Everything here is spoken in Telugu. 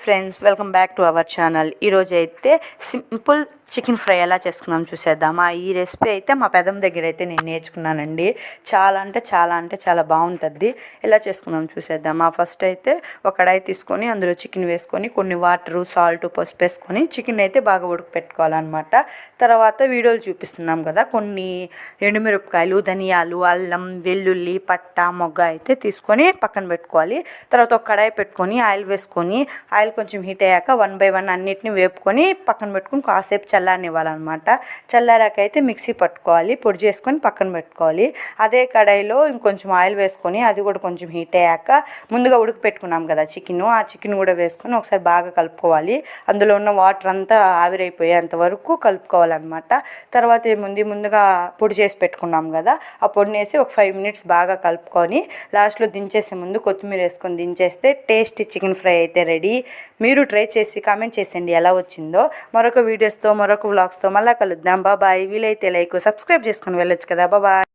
Friends, welcome back to our channel. ఈరోజు అయితే సింపుల్ చికెన్ ఫ్రై ఎలా చేసుకుందాం చూసేద్దామా. ఈ రెసిపీ అయితే మా పెదమ్మ దగ్గర అయితే నేను నేర్చుకున్నానండి. చాలా బాగుంటుంది. ఎలా చేసుకుందాం చూసేద్దామా. ఫస్ట్ అయితే ఒక కడాయి తీసుకొని అందులో చికెన్ వేసుకొని కొన్ని వాటరు, సాల్ట్, పసుపు వేసుకొని చికెన్ అయితే బాగా ఉడకపెట్టుకోవాలన్నమాట. తర్వాత వీడియోలు చూపిస్తున్నాం కదా, కొన్ని ఎండుమిరపకాయలు, ధనియాలు, అల్లం, వెల్లుల్లి, పట్ట, మొగ్గ అయితే తీసుకొని పక్కన పెట్టుకోవాలి. తర్వాత ఒక కడాయి పెట్టుకొని ఆయిల్ వేసుకొని ఆయిల్ కొంచెం హీట్ అయ్యాక 1 by 1 అన్నిటిని వేపుకొని పక్కన పెట్టుకొని కాసేపు చల్లారనివ్వాలన్నమాట. చల్లారాక అయితే మిక్సీ పట్టుకోవాలి, పొడి చేసుకొని పక్కన పెట్టుకోవాలి. అదే కడాయిలో ఇంకొంచెం ఆయిల్ వేసుకొని అది కూడా కొంచెం హీట్ అయ్యాక ముందుగా ఉడకపెట్టుకున్నాం కదా ఆ చికెన్ కూడా వేసుకొని ఒకసారి బాగా కలుపుకోవాలి. అందులో ఉన్న వాటర్ అంతా ఆవిరైపోయేంత వరకు కలుపుకోవాలన్నమాట. తర్వాత ముందుగా పొడి చేసి పెట్టుకున్నాం కదా, ఆ పొడిని వేసి ఒక 5 minutes బాగా కలుపుకొని లాస్ట్లో దించేసే ముందు కొత్తిమీర వేసుకొని దించేస్తే టేస్టీ చికెన్ ఫ్రై అయితే రెడీ. మీరు ట్రై చేసి కామెంట్ చేసేయండి ఎలా వచ్చిందో. మరొక వీడియోస్తో, మరొక వ్లాగ్స్తో మళ్ళీ కలుద్దాం. బాబాయ్. వీలైతే లైక్, సబ్స్క్రైబ్ చేసుకొని వెళ్ళొచ్చు కదా. బాబాయ్.